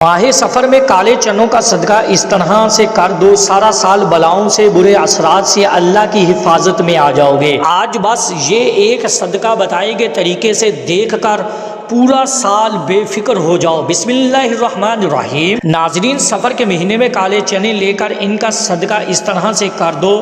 माहे सफ़र में काले चनों का सदका इस तरह से कर दो, सारा साल बलाओं से बुरे असरात से अल्लाह की हिफाजत में आ जाओगे। आज बस ये एक सदका बताए गए तरीके से देखकर पूरा साल बेफिक्र हो जाओ। बिस्मिल्लाहिर्रहमानिर्रहीम। नाजरीन, सफ़र के महीने में काले चने लेकर इनका सदका इस तरह से कर दो,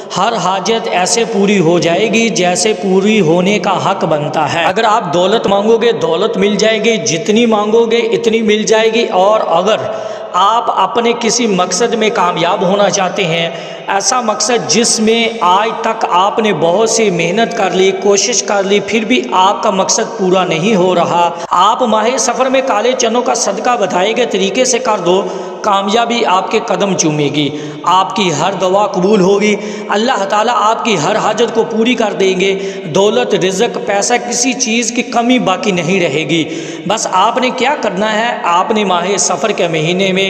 हर हाजत ऐसे पूरी हो जाएगी जैसे पूरी होने का हक बनता है। अगर आप दौलत मांगोगे दौलत मिल जाएगी, जितनी मांगोगे इतनी मिल जाएगी। और अगर आप अपने किसी मकसद में कामयाब होना चाहते हैं, ऐसा मकसद जिसमें आज तक आपने बहुत सी मेहनत कर ली, कोशिश कर ली, फिर भी आपका मकसद पूरा नहीं हो रहा, आप माहे सफ़र में काले चनों का सदका बताए गए तरीके से कर दो, कामयाबी आपके कदम चूमेगी, आपकी हर दुआ कबूल होगी, अल्लाह ताला आपकी हर हाजत को पूरी कर देंगे। दौलत, रिज़्क, पैसा, किसी चीज़ की कमी बाकी नहीं रहेगी। बस आपने क्या करना है, आपने माहे सफ़र के महीने में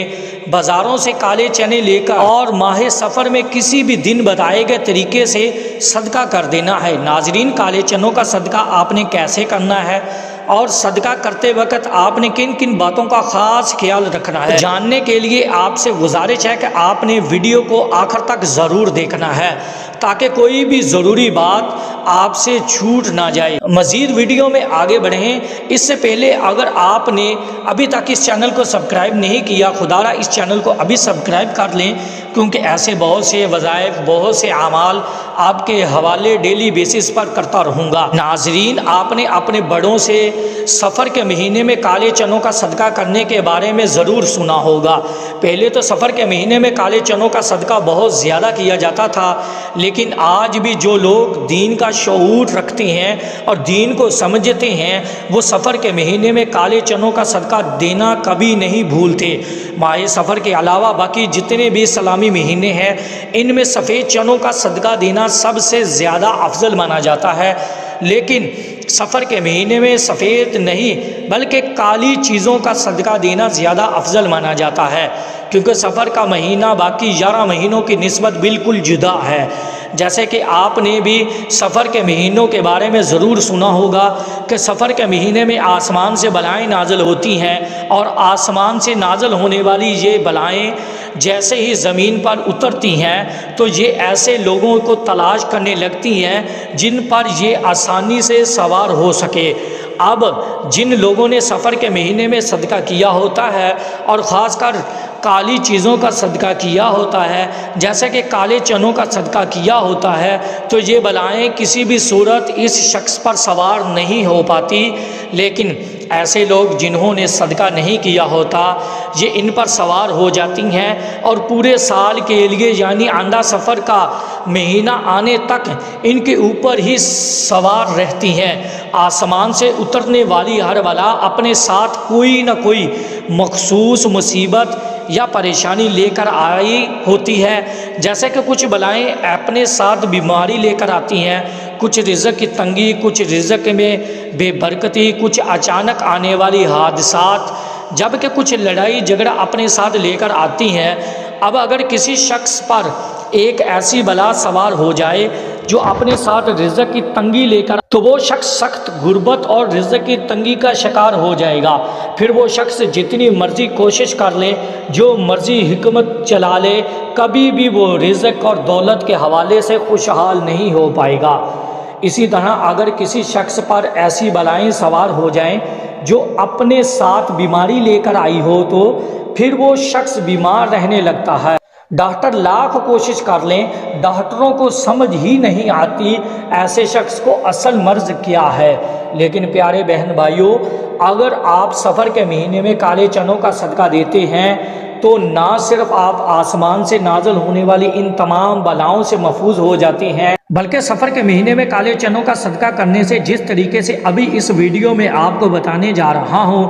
बाज़ारों से काले चने लेकर और माहे सफ़र में किसी भी दिन बताए गए तरीके से सदका कर देना है। नाजरीन, काले चनों का सदका आपने कैसे करना है और सदका करते वक्त आपने किन किन बातों का ख़ास ख्याल रखना है, जानने के लिए आपसे गुजारिश है कि आपने वीडियो को आखिर तक ज़रूर देखना है ताकि कोई भी ज़रूरी बात आपसे छूट ना जाए। मज़ीद वीडियो में आगे बढ़ें इससे पहले अगर आपने अभी तक इस चैनल को सब्सक्राइब नहीं किया, खुदारा इस चैनल को अभी सब्सक्राइब कर लें, क्योंकि ऐसे बहुत से वज़ाइफ, बहुत से अमाल आपके हवाले डेली बेसिस पर करता रहूँगा। नाजरीन, आपने अपने बड़ों से सफ़र के महीने में काले चनों का सदका करने के बारे में ज़रूर सुना होगा। पहले तो सफ़र के महीने में काले चनों का सदका बहुत ज़्यादा किया जाता था, लेकिन आज भी जो लोग दीन का शऊर रखते हैं और दीन को समझते हैं, वो सफ़र के महीने में काले चनों का सदका देना कभी नहीं भूलते। माहे सफ़र के अलावा बाकी जितने भी इस्लामी महीने हैं, इनमें सफ़ेद चनों का सदका देना सबसे ज़्यादा अफजल माना जाता है, लेकिन सफ़र के महीने में सफ़ेद नहीं बल्कि काली चीज़ों का सदका देना ज़्यादा अफजल माना जाता है, क्योंकि सफ़र का महीना बाकी 11 महीनों की निस्बत बिल्कुल जुदा है। जैसे कि आपने भी सफ़र के महीनों के बारे में ज़रूर सुना होगा कि सफ़र के महीने में आसमान से बलाएँ नाज़िल होती हैं और आसमान से नाज़िल होने वाली ये बलाएँ जैसे ही ज़मीन पर उतरती हैं तो ये ऐसे लोगों को तलाश करने लगती हैं जिन पर ये आसानी से सवार हो सके। अब जिन लोगों ने सफ़र के महीने में सदका किया होता है और ख़ासकर काली चीज़ों का सदका किया होता है, जैसे कि काले चनों का सदका किया होता है, तो ये बलाएँ किसी भी सूरत इस शख्स पर सवार नहीं हो पाती। लेकिन ऐसे लोग जिन्होंने सदका नहीं किया होता, ये इन पर सवार हो जाती हैं और पूरे साल के लिए यानी आंदा सफ़र का महीना आने तक इनके ऊपर ही सवार रहती हैं। आसमान से उतरने वाली हर बला अपने साथ कोई ना कोई मखसूस मुसीबत या परेशानी लेकर आई होती है। जैसे कि कुछ बलाएँ अपने साथ बीमारी लेकर आती हैं, कुछ रिज़्क की तंगी, कुछ रिज़्क में बेबरकती, कुछ अचानक आने वाली हादसात, जबकि कुछ लड़ाई झगड़ा अपने साथ लेकर आती हैं। अब अगर किसी शख्स पर एक ऐसी बला सवार हो जाए जो अपने साथ रिज़्क की तंगी लेकर, तो वो शख्स सख्त गुर्बत और रिज़्क की तंगी का शिकार हो जाएगा। फिर वो शख्स जितनी मर्ज़ी कोशिश कर ले, जो मर्ज़ी हिकमत चला ले, कभी भी वो रिज़्क और दौलत के हवाले से खुशहाल नहीं हो पाएगा। इसी तरह अगर किसी शख्स पर ऐसी बलाएं सवार हो जाएं जो अपने साथ बीमारी लेकर आई हो, तो फिर वो शख्स बीमार रहने लगता है। डॉक्टर लाख कोशिश कर लें, डॉक्टरों को समझ ही नहीं आती ऐसे शख्स को असल मर्ज़ क्या है। लेकिन प्यारे बहन भाइयों, अगर आप सफ़र के महीने में काले चनों का सदका देते हैं तो ना सिर्फ आप आसमान से नाज़िल होने वाली इन तमाम बलाओं से महफूज हो जाते हैं, बल्कि सफ़र के महीने में काले चनों का सदका करने से जिस तरीके से अभी इस वीडियो में आपको बताने जा रहा हूँ,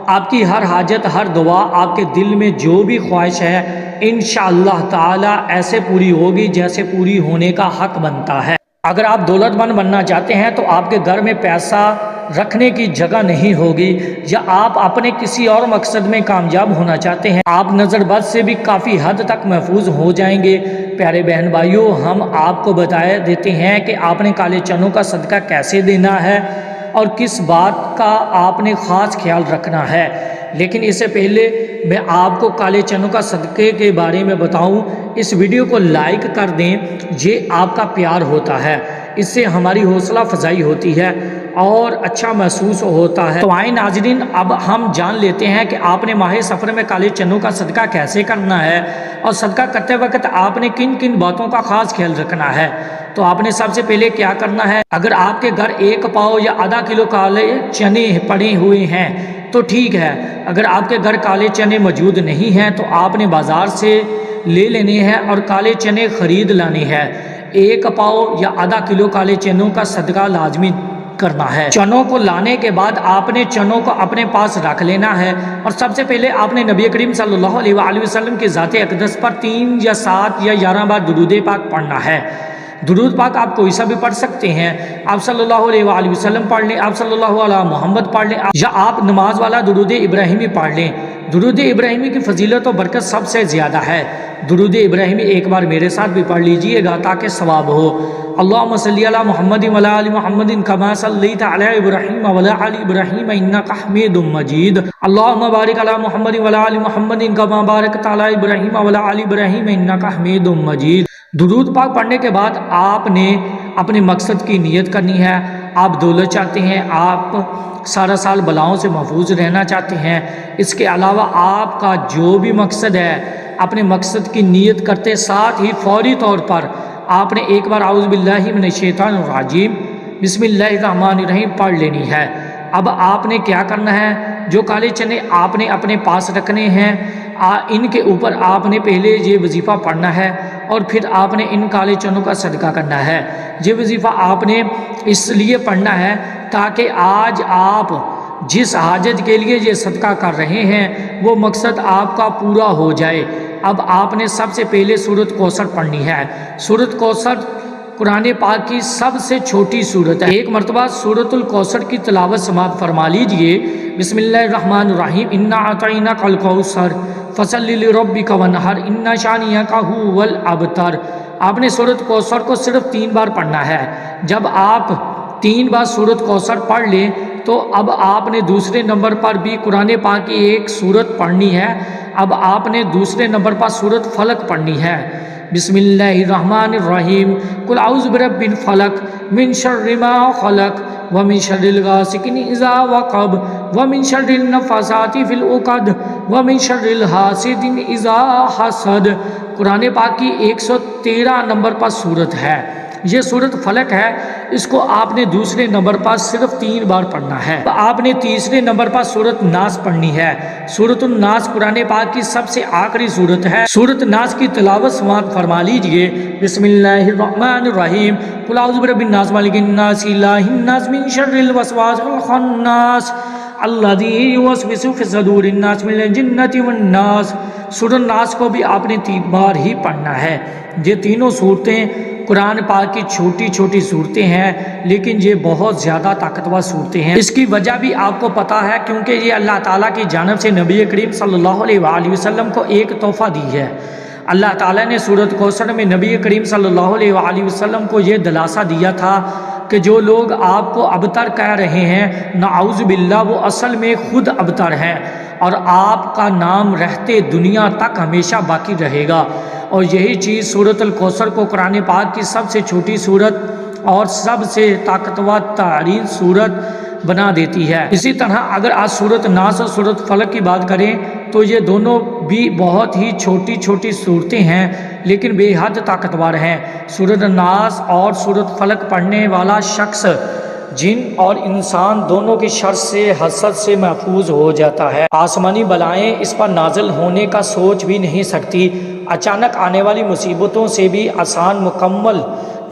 आपकी हर हाजत, हर दुआ, आपके दिल में जो भी ख्वाहिश है, इंशाअल्लाह ताला ऐसे पूरी होगी जैसे पूरी होने का हक बनता है। अगर आप दौलतमंद बनना चाहते हैं तो आपके घर में पैसा रखने की जगह नहीं होगी, या आप अपने किसी और मकसद में कामयाब होना चाहते हैं, आप नज़रबद से भी काफ़ी हद तक महफूज हो जाएंगे। प्यारे बहन भाइयों, हम आपको बता देते हैं कि आपने काले चनों का सदका कैसे देना है और किस बात का आपने ख़ास ख्याल रखना है। लेकिन इससे पहले मैं आपको काले चनों का सदक़े के बारे में बताऊं, इस वीडियो को लाइक कर दें, ये आपका प्यार होता है, इससे हमारी हौसला अफजाई होती है और अच्छा महसूस होता है। तो आए नाजरीन, अब हम जान लेते हैं कि आपने माह सफ़र में काले चनों का सदका कैसे करना है और सदका करते वक्त आपने किन किन बातों का ख़ास ख्याल रखना है। तो आपने सबसे पहले क्या करना है, अगर आपके घर 1 पाव या आधा किलो काले चने पड़े हुए हैं तो ठीक है। अगर आपके घर काले चने मौजूद नहीं हैं तो आपने बाज़ार से ले लेने हैं और काले चने ख़रीद लाने हैं। 1 पाव या आधा किलो काले चनों का सदका लाजमी करना है। चनों को लाने के बाद आपने चनों को अपने पास रख लेना है और सबसे पहले आपने नबी करीम सल्लल्लाहु अलैहि वसल्लम की ज़ात अक़दस पर 3 या 7 या 11 बार दुरूद पाक पढ़ना है। दुरूद पाक आप कोई सा भी पढ़ सकते हैं। आप सल्लल्लाहु अलैहि वसल्लम पढ़ लें, आप सल्लल्लाहु अलैहि मोहम्मद पढ़ लें, या आप नमाज वाला दुरूद इब्राहिमी पढ़ लें। दुरूद इब्राहिमी की फजीलत और बरकत सबसे ज़्यादा है। दुरूद इब्राहिमी एक बार मेरे साथ भी पढ़ लीजिएगा ताकि सवाब हो। अल्लाहुम्मा सल्ली अला मुहम्मदिन व अला आलि मुहम्मदिन कमा सल्लैता अला इब्राहीम व अला आलि इब्राहीम इन्नका हमीदुम मजीद। अल्लाहुम्मा बारिक अला मुहम्मदिन व अला आलि मुहम्मदिन कमा बारकता अला इब्राहीम व अला आलि इब्राहीम इन्नका हमीदुम मजीद। दुरूद पाक पढ़ने के बाद आपने अपने मकसद की नियत करनी है। आप दौलत चाहते हैं, आप सारा साल बलाओं से महफूज रहना चाहते हैं। इसके अलावा आपका जो भी मकसद है, अपने मकसद की नियत करते साथ ही फौरी तौर पर आपने एक बार औज़ु बिल्लाहि मिनश शैतानिर रजीम बिस्मिल्लाहिर रहमानिर रहीम पढ़ लेनी है। अब आपने क्या करना है, जो काले चने आपने अपने पास रखने हैं, इनके ऊपर आपने पहले ये वजीफ़ा पढ़ना है और फिर आपने इन काले चनों का सदका करना है। ये वजीफ़ा आपने इसलिए पढ़ना है ताकि आज आप जिस हाजत के लिए ये सदका कर रहे हैं वो मकसद आपका पूरा हो जाए। अब आपने सबसे पहले सूरत कौसर पढ़नी है। सूरत कौसर कुरान पाक की सबसे छोटी सूरत है। एक मरतबा सूरतुल कौसर की तिलावत समाप्त फरमा लीजिए। बिस्मिल्लाहिर्रहमानिर्रहीम इन्ना अतईनाकल कौसर फसल्लि लिरब्बिका वनहर इन्ना शानिअका हुवल अबतर। आपने सूरत कौसर को सिर्फ 3 बार पढ़ना है। जब आप 3 बार सूरत कौसर पढ़ लें तो अब आपने दूसरे नंबर पर भी कुरान पाक की एक सूरत पढ़नी है। अब आपने दूसरे नंबर पर सूरत फलक पढ़नी है। बिस्मिल्लाहिर्रहमानिर्रहीम कुल औज़ु बिरब्बिल फलक मिन शर्रि मा खलक व मिन शर्रिल गासिकिन इज़ा वक़ब व मिन शर्रिन नफ़ासाति फिल उक़द व मिन शर्रिल हासिदिन इज़ा हसद। कुरान पाक की 113 नंबर पर सूरत है। ये सूरत फलक है, इसको आपने दूसरे नंबर पर सिर्फ 3 बार पढ़ना है। आपने तीसरे नंबर पर सूरत नास पढ़नी है। सूरतुन नास कुरान पाक की सबसे आखिरी सूरत है। सूरत नास की तिलावत समाप्त फरमा लीजिए। बिस्मिल्लाहिर्रहमानिर्रहीम कुल औज़ु बिरब्बिन नास मालिकिन नास इलाहिन नास मिन शर्रिल वसवासिल खन्नास अल्लज़ी युवस्विसु फी सुदूरिन नास मिनल जिन्नति वन नास। सूरत नास को भी आपने 3 बार ही पढ़ना है। ये तीनों सूरतें कुरान पाक की छोटी छोटी सूरतें हैं, लेकिन ये बहुत ज़्यादा ताकतवर सूरतें हैं। इसकी वजह भी आपको पता है, क्योंकि ये अल्लाह ताला की जानब से नबी करीम सल्लल्लाहु अलैहि वसल्लम को एक तोहफ़ा दी है। अल्लाह ताला ने सूरत कौसर में नबी करीम सल्लल्लाहु अलैहि वसल्लम को ये दिलासा दिया था कि जो लोग आपको अबतर कह रहे हैं, नाउज़ु बिल्लाह, वो असल में खुद अबतर हैं और आपका नाम रहते दुनिया तक हमेशा बाकी रहेगा। और यही चीज़ सूरतुल कौसर को कुरान पाक की सबसे छोटी सूरत और सबसे ताकतवर तरीन सूरत बना देती है। इसी तरह अगर आज सूरत नास और सूरत फलक की बात करें तो ये दोनों भी बहुत ही छोटी छोटी सूरतें हैं, लेकिन बेहद ताकतवर हैं। सूरत नास और सूरत फलक पढ़ने वाला शख्स जिन और इंसान दोनों की शर से, हसद से महफूज हो जाता है। आसमानी बलाएं इस पर नाजिल होने का सोच भी नहीं सकती। अचानक आने वाली मुसीबतों से भी आसान मुकम्मल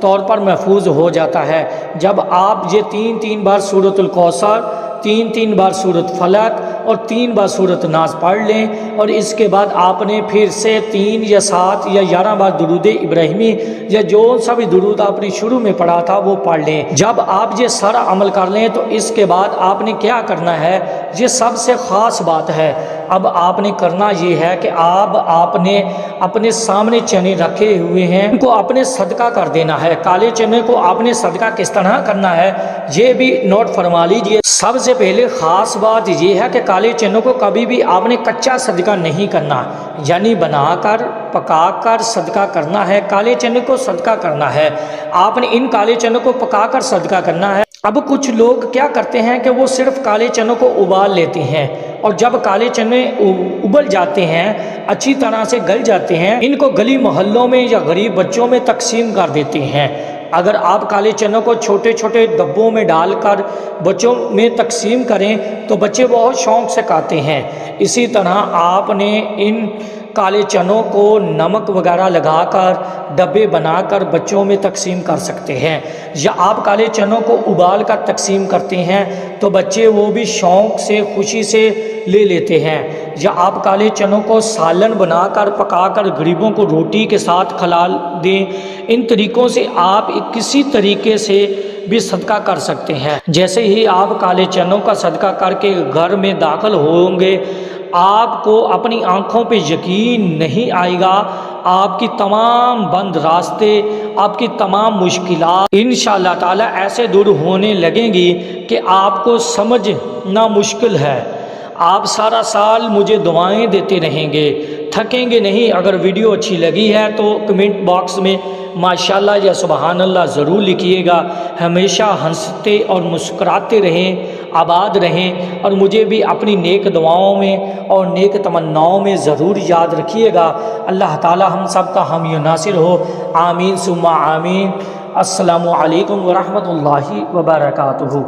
तौर पर महफूज हो जाता है। जब आप ये 3 बार सूरतुल कौसर, 3 बार सूरत फलक और 3 बार सूरत नास पढ़ लें और इसके बाद आपने फिर से 3 या 7 या 11 बार दुरूद इब्राहिमी या जो सा भी दुरूद आपने शुरू में पढ़ा था वो पढ़ लें। जब आप ये सारा अमल कर लें तो इसके बाद आपने क्या करना है, ये सबसे ख़ास बात है। अब आपने करना ये है कि आपने अपने सामने चने रखे हुए हैं, उनको आपने सदका कर देना है। काले चने को आपने सदका किस तरह करना है ये भी नोट फरमा लीजिए। सबसे पहले ख़ास बात ये है कि काले चनों को कभी भी आपने कच्चा सदका नहीं करना, यानी बनाकर पकाकर सदका करना है। काले चने को सदका करना है, आपने इन काले चनों को पकाकर सदका करना है। अब कुछ लोग क्या करते हैं कि वो सिर्फ काले चनों को उबाल लेते हैं और जब काले चने उबल जाते हैं, अच्छी तरह से गल जाते हैं, इनको गली मोहल्लों में या गरीब बच्चों में तकसीम कर देते हैं। अगर आप काले चनों को छोटे छोटे डब्बों में डालकर बच्चों में तकसीम करें तो बच्चे बहुत शौक़ से खाते हैं। इसी तरह आपने इन काले चनों को नमक वगैरह लगाकर डब्बे बनाकर बच्चों में तकसीम कर सकते हैं। या आप काले चनों को उबाल कर तकसीम करते हैं तो बच्चे वो भी शौक़ से खुशी से ले लेते हैं। या आप काले चनों को सालन बनाकर पकाकर गरीबों को रोटी के साथ खिला दें। इन तरीक़ों से आप किसी तरीके से भी सदका कर सकते हैं। जैसे ही आप काले चनों का सदका करके घर में दाखिल होंगे, आपको अपनी आँखों पे यकीन नहीं आएगा। आपकी तमाम बंद रास्ते, आपकी तमाम मुश्किलात इंशाअल्लाह ताला ऐसे दूर होने लगेंगी कि आपको समझना मुश्किल है। आप सारा साल मुझे दुआएं देते रहेंगे, थकेंगे नहीं। अगर वीडियो अच्छी लगी है तो कमेंट बॉक्स में माशाल्लाह या सुबहान अल्लाह ज़रूर लिखिएगा। हमेशा हंसते और मुस्कुराते रहें, आबाद रहें और मुझे भी अपनी नेक दुआओं में और नेक तमन्नाओं में ज़रूर याद रखिएगा। अल्लाह ताला हम सब का हामी नासिर हो। आमीन सुम्मा आमीन। अस्सलामु अलैकुम व रहमतुल्लाहि व बरकातुहू।